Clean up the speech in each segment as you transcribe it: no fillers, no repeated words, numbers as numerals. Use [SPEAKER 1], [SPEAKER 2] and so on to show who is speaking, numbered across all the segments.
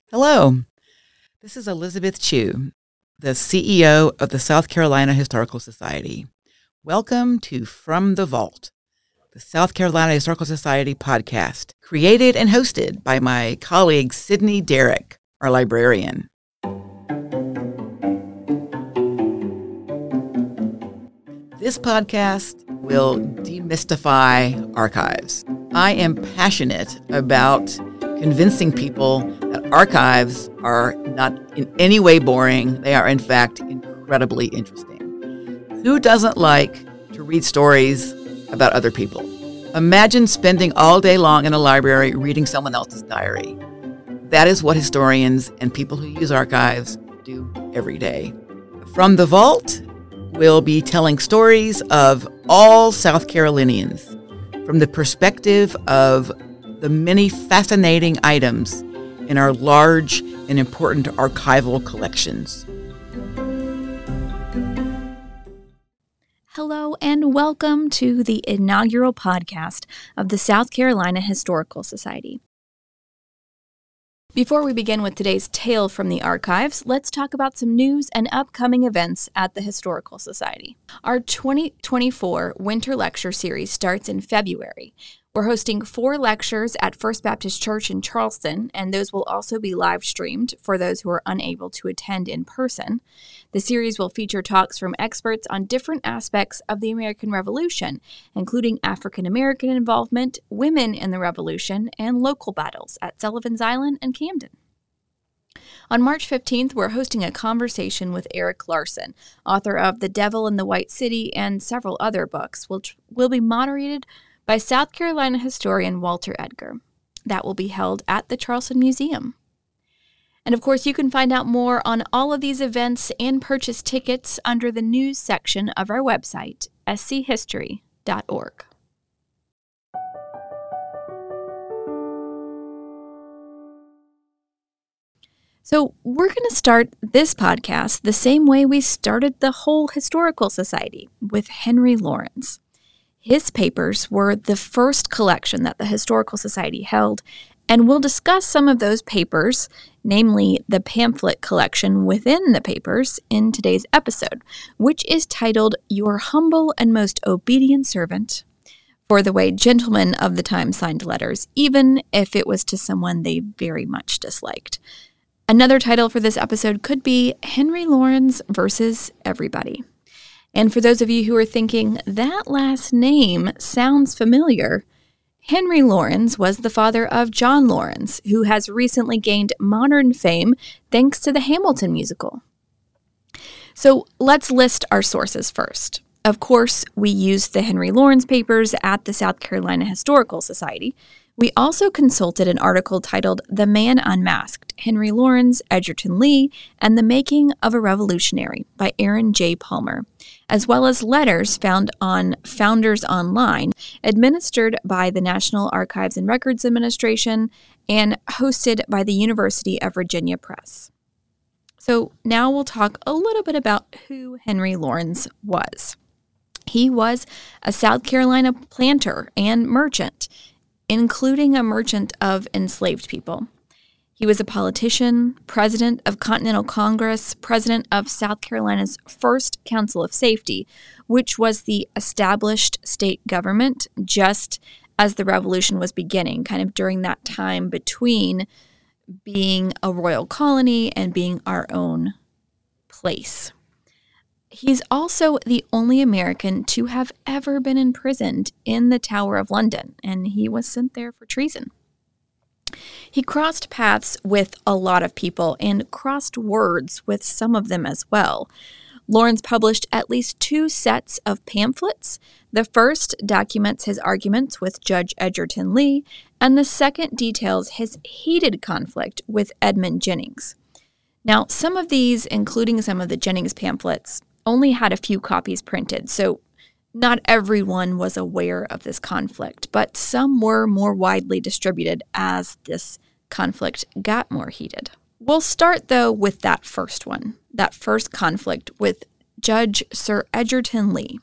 [SPEAKER 1] Hello, this is Elizabeth Chu, the CEO of the South Carolina Historical Society. Welcome to From the Vault, the South Carolina Historical Society podcast, created and hosted by my colleague Sydney Derrick, our librarian. This podcast will demystify archives. I am passionate about convincing people that archives are not in any way boring. They are, in fact, incredibly interesting. Who doesn't like to read stories about other people? Imagine spending all day long in a library reading someone else's diary. That is what historians and people who use archives do every day. From the Vault, we'll be telling stories of all South Carolinians from the perspective of the many fascinating items in our large and important archival collections.
[SPEAKER 2] Hello and welcome to the inaugural podcast of the South Carolina Historical Society. Before we begin with today's tale from the archives, let's talk about some news and upcoming events at the Historical Society. Our 2024 Winter Lecture Series starts in February. We're hosting 4 lectures at First Baptist Church in Charleston, and those will also be live streamed for those who are unable to attend in person. The series will feature talks from experts on different aspects of the American Revolution, including African American involvement, women in the Revolution, and local battles at Sullivan's Island and Camden. On March 15th, we're hosting a conversation with Eric Larson, author of The Devil in the White City and several other books, which will be moderated by South Carolina historian Walter Edgar. That will be held at the Charleston Museum. And of course, you can find out more on all of these events and purchase tickets under the news section of our website, schistory.org. So we're going to start this podcast the same way we started the whole Historical Society, with Henry Laurens. His papers were the first collection that the Historical Society held, and we'll discuss some of those papers, namely the pamphlet collection within the papers, in today's episode, which is titled Your Humble and Most Obedient Servant, for the way gentlemen of the time signed letters, even if it was to someone they very much disliked. Another title for this episode could be Henry Laurens versus Everybody. And for those of you who are thinking, that last name sounds familiar, Henry Laurens was the father of John Laurens, who has recently gained modern fame thanks to the Hamilton musical. So let's list our sources first. Of course, we used the Henry Laurens papers at the South Carolina Historical Society. We also consulted an article titled The Man Unmasked, Henry Laurens, Edgerton Lee, and the Making of a Revolutionary by Aaron J. Palmer, as well as letters found on Founders Online, administered by the National Archives and Records Administration and hosted by the University of Virginia Press. So now we'll talk a little bit about who Henry Laurens was. He was a South Carolina planter and merchant, including a merchant of enslaved people. He was a politician, president of Continental Congress, president of South Carolina's first Council of Safety, which was the established state government just as the Revolution was beginning, kind of during that time between being a royal colony and being our own place. He's also the only American to have ever been imprisoned in the Tower of London, and he was sent there for treason. He crossed paths with a lot of people and crossed words with some of them as well. Laurens published at least 2 sets of pamphlets. The first documents his arguments with Judge Edgerton Lee, and the second details his heated conflict with Edmund Jennings. Now, some of these, including some of the Jennings pamphlets, only had a few copies printed, so not everyone was aware of this conflict, but some were more widely distributed as this conflict got more heated. We'll start, though, with that first one, that first conflict with Judge Sir Edgerton Lee.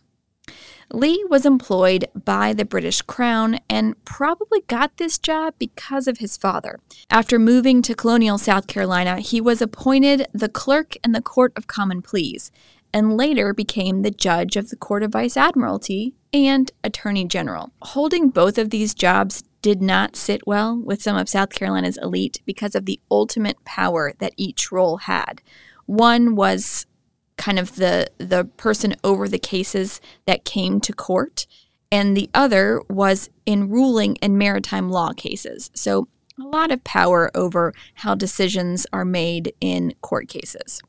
[SPEAKER 2] Lee was employed by the British Crown and probably got this job because of his father. After moving to colonial South Carolina, he was appointed the clerk in the Court of Common Pleas and later became the judge of the Court of Vice Admiralty and Attorney General. Holding both of these jobs did not sit well with some of South Carolina's elite because of the ultimate power that each role had. One was kind of the person over the cases that came to court, and the other was in ruling in maritime law cases. So a lot of power over how decisions are made in court cases.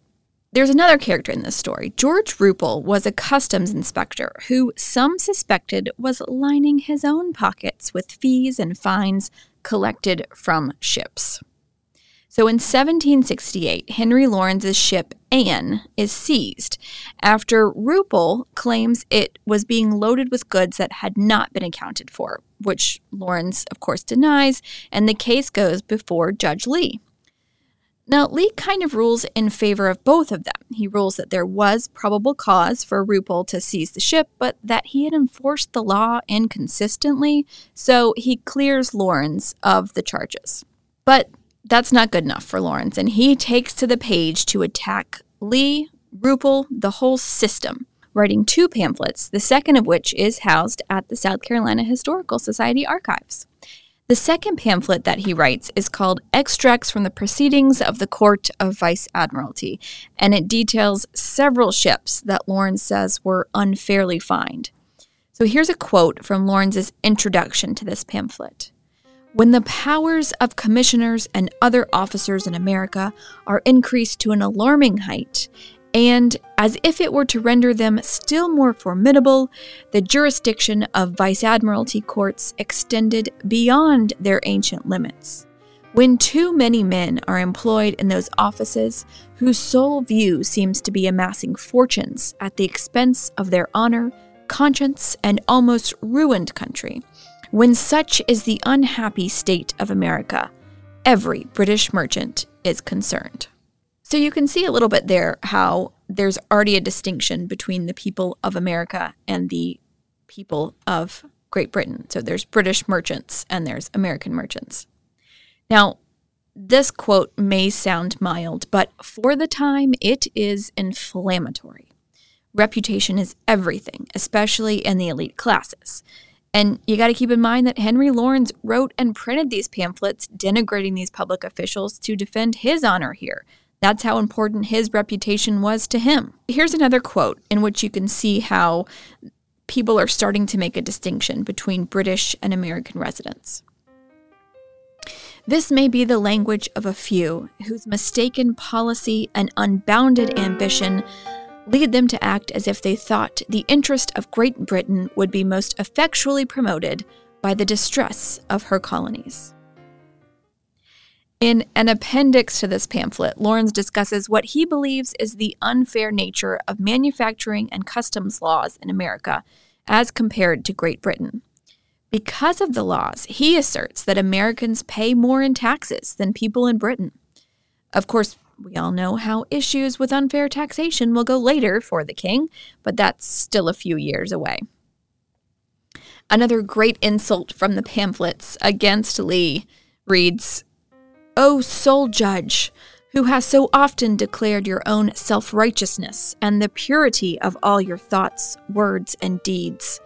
[SPEAKER 2] There's another character in this story. George Ruppel was a customs inspector who some suspected was lining his own pockets with fees and fines collected from ships. So in 1768, Henry Lawrence's ship Anne is seized after Ruppel claims it was being loaded with goods that had not been accounted for, which Lawrence, of course, denies, and the case goes before Judge Lee. Now, Lee kind of rules in favor of both of them. He rules that there was probable cause for Ruppel to seize the ship, but that he had enforced the law inconsistently, so he clears Lawrence of the charges. But that's not good enough for Lawrence, and he takes to the page to attack Lee, Ruppel, the whole system, writing 2 pamphlets, the second of which is housed at the South Carolina Historical Society archives. The second pamphlet that he writes is called Extracts from the Proceedings of the Court of Vice Admiralty, and it details several ships that Lawrence says were unfairly fined. So here's a quote from Lawrence's introduction to this pamphlet. When the powers of commissioners and other officers in America are increased to an alarming height, and, as if it were to render them still more formidable, the jurisdiction of Vice Admiralty courts extended beyond their ancient limits. When too many men are employed in those offices whose sole view seems to be amassing fortunes at the expense of their honor, conscience, and almost ruined country, when such is the unhappy state of America, every British merchant is concerned. So you can see a little bit there how there's already a distinction between the people of America and the people of Great Britain. So there's British merchants and there's American merchants. Now, this quote may sound mild, but for the time, it is inflammatory. Reputation is everything, especially in the elite classes. And you got to keep in mind that Henry Lawrence wrote and printed these pamphlets denigrating these public officials to defend his honor here. That's how important his reputation was to him. Here's another quote in which you can see how people are starting to make a distinction between British and American residents. This may be the language of a few whose mistaken policy and unbounded ambition lead them to act as if they thought the interest of Great Britain would be most effectually promoted by the distress of her colonies. In an appendix to this pamphlet, Lawrence discusses what he believes is the unfair nature of manufacturing and customs laws in America as compared to Great Britain. Because of the laws, he asserts that Americans pay more in taxes than people in Britain. Of course, we all know how issues with unfair taxation will go later for the king, but that's still a few years away. Another great insult from the pamphlets against Lee reads, "O sole judge, who has so often declared your own self-righteousness and the purity of all your thoughts, words, and deeds,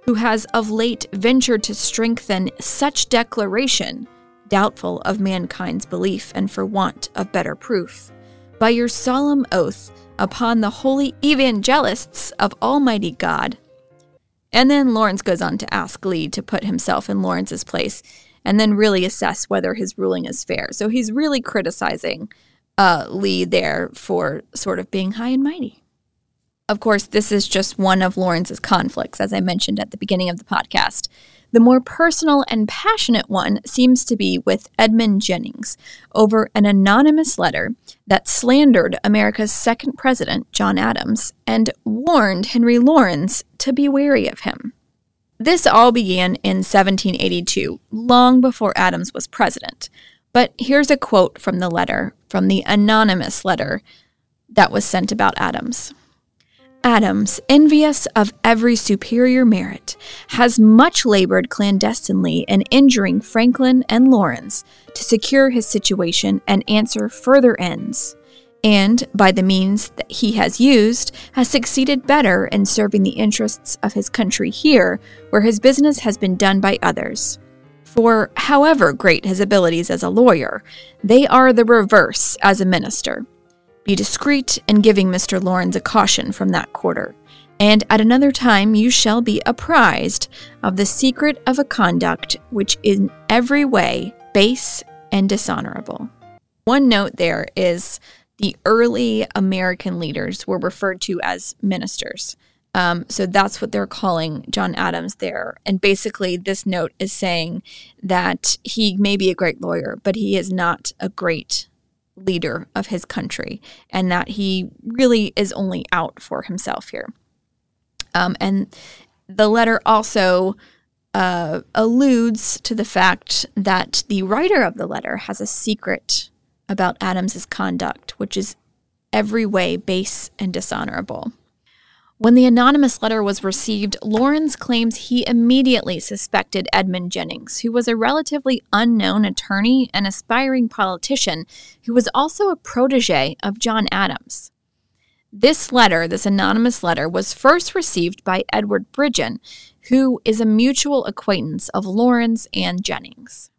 [SPEAKER 2] who has of late ventured to strengthen such declaration, doubtful of mankind's belief and for want of better proof, by your solemn oath upon the holy evangelists of Almighty God." And then Lawrence goes on to ask Lee to put himself in Lawrence's place and then really assess whether his ruling is fair. So he's really criticizing Lee there for sort of being high and mighty. Of course, this is just one of Lawrence's conflicts, as I mentioned at the beginning of the podcast. The more personal and passionate one seems to be with Edmund Jennings over an anonymous letter that slandered America's second president, John Adams, and warned Henry Lawrence to be wary of him. This all began in 1782, long before Adams was president. But here's a quote from the letter, from the anonymous letter that was sent about Adams. Adams, envious of every superior merit, has much labored clandestinely in injuring Franklin and Lawrence to secure his situation and answer further ends, and, by the means that he has used, has succeeded better in serving the interests of his country here, where his business has been done by others. For, however great his abilities as a lawyer, they are the reverse as a minister. Be discreet in giving Mr. Lawrence a caution from that quarter, and at another time you shall be apprised of the secret of a conduct which is in every way base and dishonorable. One note there is the early American leaders were referred to as ministers. So that's what they're calling John Adams there. And basically this note is saying that he may be a great lawyer, but he is not a great leader of his country, and that he really is only out for himself here. And the letter also alludes to the fact that the writer of the letter has a secret about Adams's conduct, which is every way base and dishonorable. When the anonymous letter was received, Lawrence claims he immediately suspected Edmund Jennings, who was a relatively unknown attorney and aspiring politician who was also a protege of John Adams. This letter, this anonymous letter, was first received by Edward Bridgen, who is a mutual acquaintance of Lawrence and Jennings.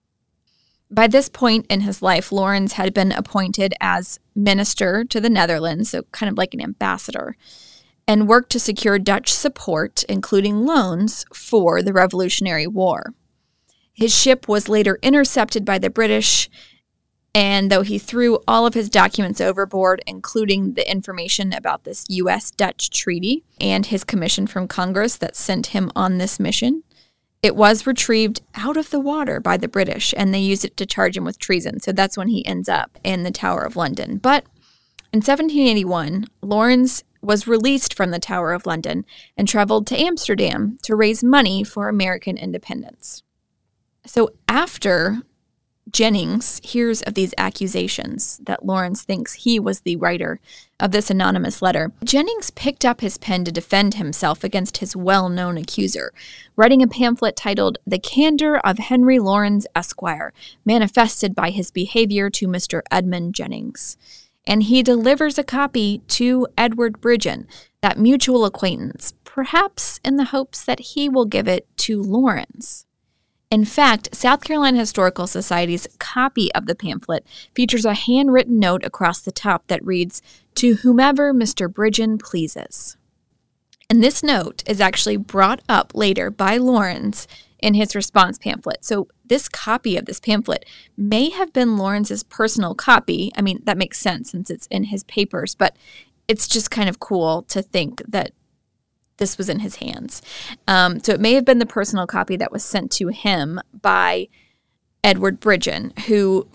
[SPEAKER 2] By this point in his life, Lawrence had been appointed as minister to the Netherlands, so kind of like an ambassador, and worked to secure Dutch support, including loans, for the Revolutionary War. His ship was later intercepted by the British, and though he threw all of his documents overboard, including the information about this U.S.-Dutch treaty and his commission from Congress that sent him on this mission, it was retrieved out of the water by the British, and they used it to charge him with treason. So that's when he ends up in the Tower of London. But in 1781, Lawrence was released from the Tower of London and traveled to Amsterdam to raise money for American independence. So after Jennings hears of these accusations that Lawrence thinks he was the writer of this anonymous letter, Jennings picked up his pen to defend himself against his well-known accuser, writing a pamphlet titled "The Candor of Henry Lawrence, Esquire, manifested by his behavior to Mr. Edmund Jennings." And he delivers a copy to Edward Bridgen, that mutual acquaintance, perhaps in the hopes that he will give it to Lawrence. In fact, South Carolina Historical Society's copy of the pamphlet features a handwritten note across the top that reads, "To whomever Mr. Bridgen pleases." And this note is actually brought up later by Lawrence in his response pamphlet. So this copy of this pamphlet may have been Lawrence's personal copy. I mean, that makes sense since it's in his papers, but it's just kind of cool to think that this was in his hands. So it may have been the personal copy that was sent to him by Edward Bridgen, who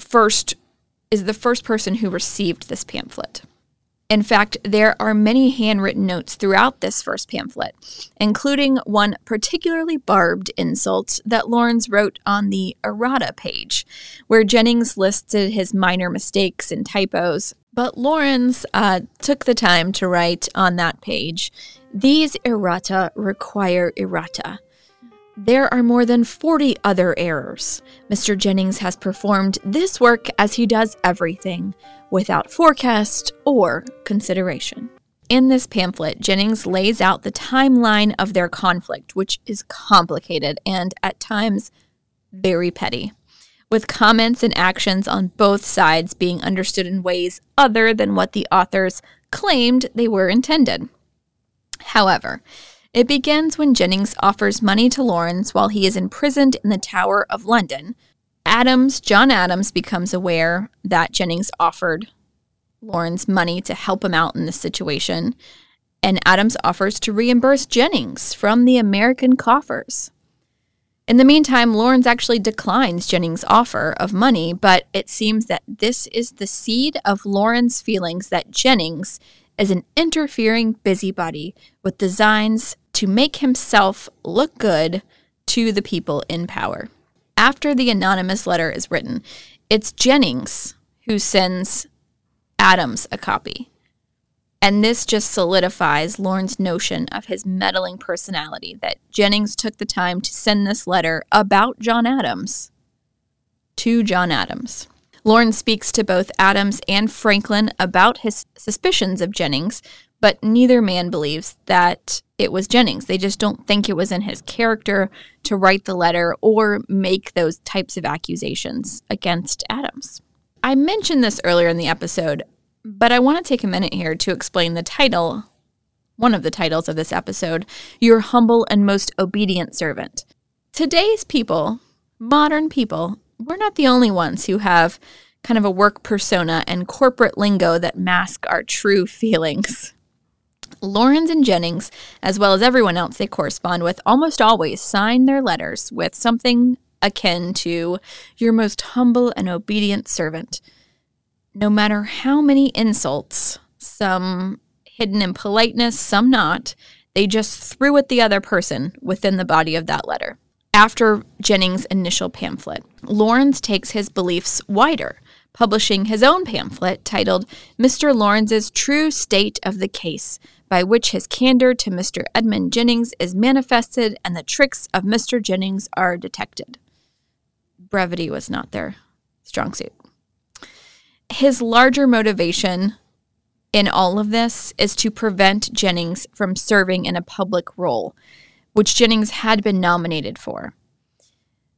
[SPEAKER 2] is the first person who received this pamphlet. In fact, there are many handwritten notes throughout this first pamphlet, including one particularly barbed insult that Lawrence wrote on the errata page, where Jennings listed his minor mistakes and typos. But Lawrence took the time to write on that page, "These errata require errata. There are more than 40 other errors. Mr. Jennings has performed this work as he does everything, without forecast or consideration." In this pamphlet, Jennings lays out the timeline of their conflict, which is complicated and at times very petty, with comments and actions on both sides being understood in ways other than what the authors claimed they were intended. However, it begins when Jennings offers money to Lawrence while he is imprisoned in the Tower of London. John Adams becomes aware that Jennings offered Lawrence money to help him out in this situation, and Adams offers to reimburse Jennings from the American coffers. In the meantime, Lawrence actually declines Jennings' offer of money, but it seems that this is the seed of Lawrence's feelings that Jennings is an interfering busybody with designs to make himself look good to the people in power. After the anonymous letter is written, it's Jennings who sends Adams a copy. And this just solidifies Lawrence' notion of his meddling personality, that Jennings took the time to send this letter about John Adams to John Adams. Lawrence speaks to both Adams and Franklin about his suspicions of Jennings, but neither man believes that it was Jennings. They just don't think it was in his character to write the letter or make those types of accusations against Adams. I mentioned this earlier in the episode, but I want to take a minute here to explain the title, one of the titles of this episode, Your Humble and Most Obedient Servant. Today's people, modern people, we're not the only ones who have kind of a work persona and corporate lingo that mask our true feelings. Lawrence and Jennings, as well as everyone else they correspond with, almost always sign their letters with something akin to your most humble and obedient servant. No matter how many insults, some hidden in politeness, some not, they just threw at the other person within the body of that letter. After Jennings' initial pamphlet, Lawrence takes his beliefs wider, publishing his own pamphlet titled Mr. Lawrence's True State of the Case, by which his candor to Mr. Edmund Jennings is manifested and the tricks of Mr. Jennings are detected. Brevity was not their strong suit. His larger motivation in all of this is to prevent Jennings from serving in a public role, which Jennings had been nominated for.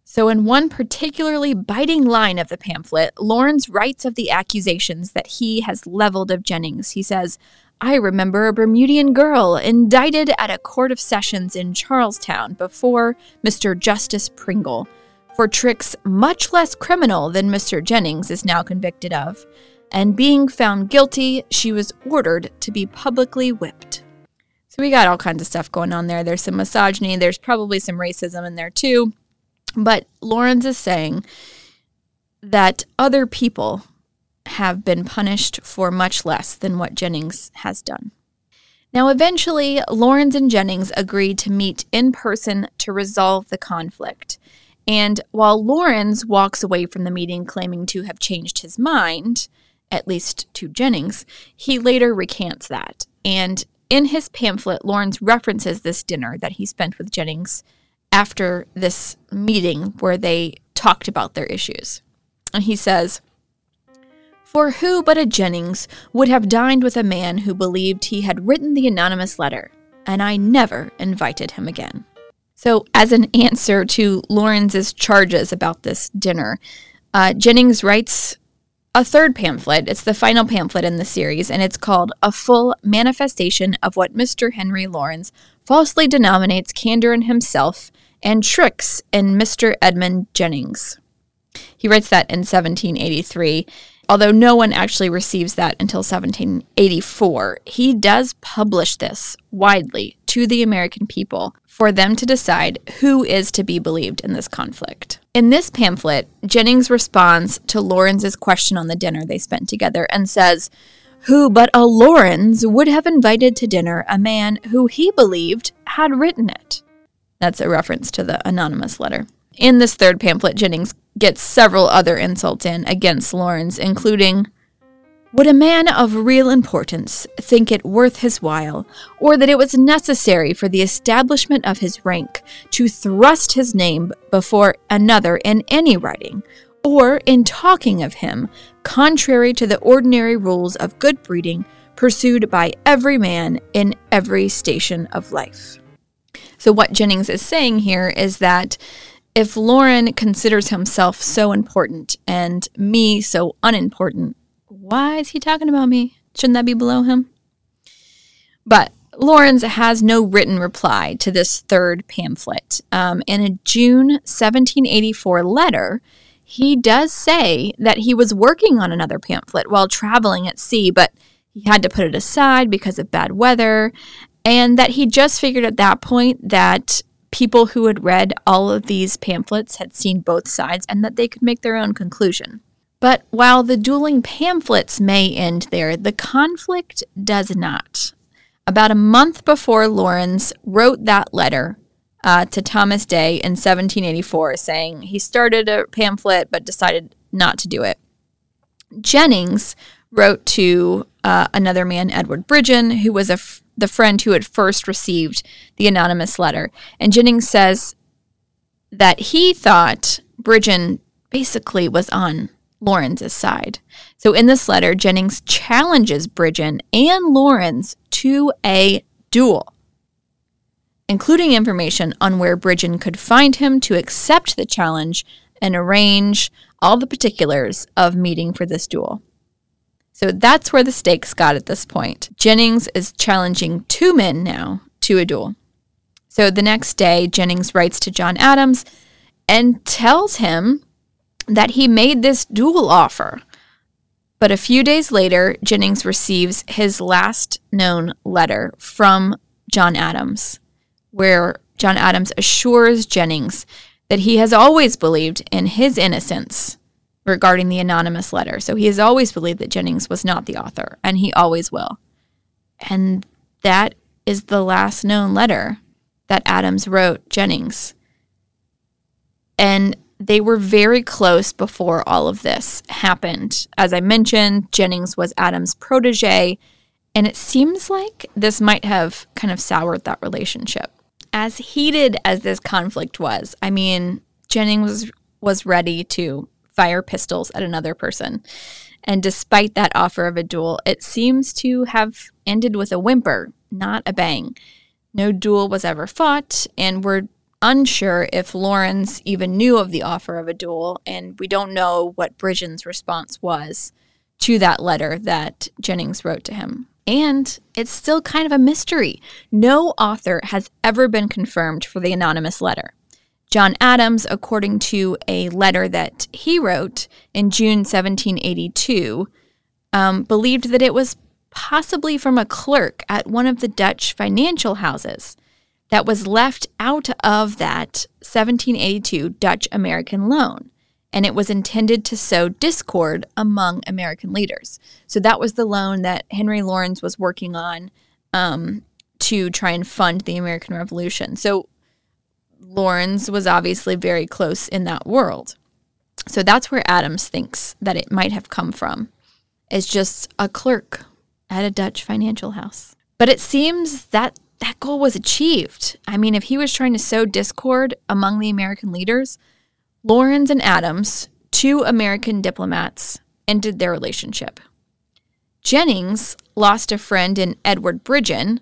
[SPEAKER 2] So in one particularly biting line of the pamphlet, Lawrence writes of the accusations that he has leveled of Jennings. He says, I remember a Bermudian girl indicted at a court of sessions in Charlestown before Mr. Justice Pringle for tricks much less criminal than Mr. Jennings is now convicted of, and being found guilty, she was ordered to be publicly whipped. So we got all kinds of stuff going on there. There's some misogyny, there's probably some racism in there too, but Lawrence is saying that other people have been punished for much less than what Jennings has done. Now, eventually, Lawrence and Jennings agreed to meet in person to resolve the conflict. And while Lawrence walks away from the meeting claiming to have changed his mind, at least to Jennings, he later recants that. And in his pamphlet, Lawrence references this dinner that he spent with Jennings after this meeting where they talked about their issues. And he says, For who but a Jennings would have dined with a man who believed he had written the anonymous letter, and I never invited him again. So as an answer to Lawrence's charges about this dinner, Jennings writes a third pamphlet. It's the final pamphlet in the series, and it's called A Full Manifestation of What Mr. Henry Lawrence Falsely Denominates Candor in Himself and Tricks in Mr. Edmund Jennings. He writes that in 1783. Although no one actually receives that until 1784, he does publish this widely to the American people for them to decide who is to be believed in this conflict. In this pamphlet, Jennings responds to Lawrence's question on the dinner they spent together and says, who but a Lawrence would have invited to dinner a man who he believed had written it? That's a reference to the anonymous letter. In this third pamphlet, Jennings gets several other insults in against Lawrence, including, would a man of real importance think it worth his while, or that it was necessary for the establishment of his rank to thrust his name before another in any writing, or in talking of him, contrary to the ordinary rules of good breeding pursued by every man in every station of life? So what Jennings is saying here is that if Lawrence considers himself so important and me so unimportant, why is he talking about me? Shouldn't that be below him? But Lawrence has no written reply to this third pamphlet. In a June 1784 letter, he does say that he was working on another pamphlet while traveling at sea, but he had to put it aside because of bad weather, and that he just figured at that point that people who had read all of these pamphlets had seen both sides and that they could make their own conclusion. But while the dueling pamphlets may end there, the conflict does not. About a month before Lawrence wrote that letter to Thomas Day in 1784 saying he started a pamphlet but decided not to do it, Jennings wrote to another man, Edward Bridgen, who was the friend who had first received the anonymous letter. And Jennings says that he thought Bridgen basically was on Lawrence's side. So in this letter, Jennings challenges Bridgen and Lawrence to a duel, including information on where Bridgen could find him to accept the challenge and arrange all the particulars of meeting for this duel. So that's where the stakes got at this point. Jennings is challenging two men now to a duel. So the next day, Jennings writes to John Adams and tells him that he made this duel offer. But a few days later, Jennings receives his last known letter from John Adams, where John Adams assures Jennings that he has always believed in his innocence regarding the anonymous letter. So he has always believed that Jennings was not the author, and he always will. And that is the last known letter that Adams wrote Jennings. And they were very close before all of this happened. As I mentioned, Jennings was Adams' protege, and it seems like this might have kind of soured that relationship. As heated as this conflict was, I mean, Jennings was ready to fire pistols at another person. And despite that offer of a duel, it seems to have ended with a whimper, not a bang. No duel was ever fought, and we're unsure if Lawrence even knew of the offer of a duel, and we don't know what Bridgen's response was to that letter that Jennings wrote to him. And it's still kind of a mystery. No author has ever been confirmed for the anonymous letter. John Adams, according to a letter that he wrote in June 1782, believed that it was possibly from a clerk at one of the Dutch financial houses that was left out of that 1782 Dutch-American loan, and it was intended to sow discord among American leaders. So that was the loan that Henry Lawrence was working on to try and fund the American Revolution. So Lawrence was obviously very close in that world. So that's where Adams thinks that it might have come from. It's just a clerk at a Dutch financial house. But it seems that that goal was achieved. I mean, if he was trying to sow discord among the American leaders, Lawrence and Adams, two American diplomats, ended their relationship. Jennings lost a friend in Edward Bridgen,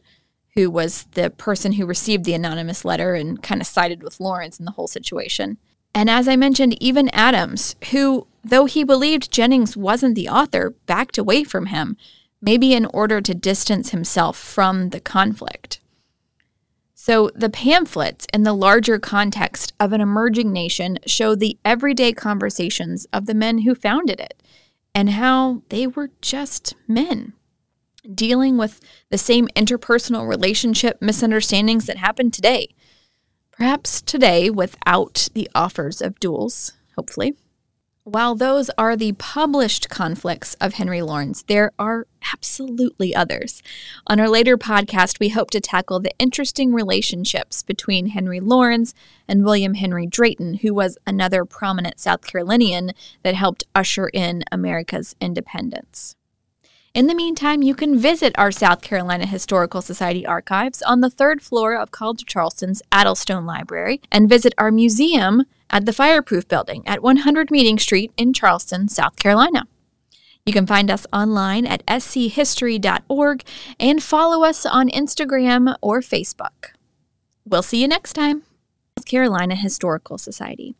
[SPEAKER 2] who was the person who received the anonymous letter and kind of sided with Lawrence in the whole situation. And as I mentioned, even Adams, who, though he believed Jennings wasn't the author, backed away from him, maybe in order to distance himself from the conflict. So the pamphlets in the larger context of an emerging nation show the everyday conversations of the men who founded it and how they were just men dealing with the same interpersonal relationship misunderstandings that happen today. Perhaps today without the offers of duels, hopefully. While those are the published conflicts of Henry Lawrence, there are absolutely others. On our later podcast, we hope to tackle the interesting relationships between Henry Lawrence and William Henry Drayton, who was another prominent South Carolinian that helped usher in America's independence. In the meantime, you can visit our South Carolina Historical Society archives on the third floor of College of Charleston's Addlestone Library and visit our museum at the Fireproof Building at 100 Meeting Street in Charleston, South Carolina. You can find us online at schistory.org and follow us on Instagram or Facebook. We'll see you next time. South Carolina Historical Society.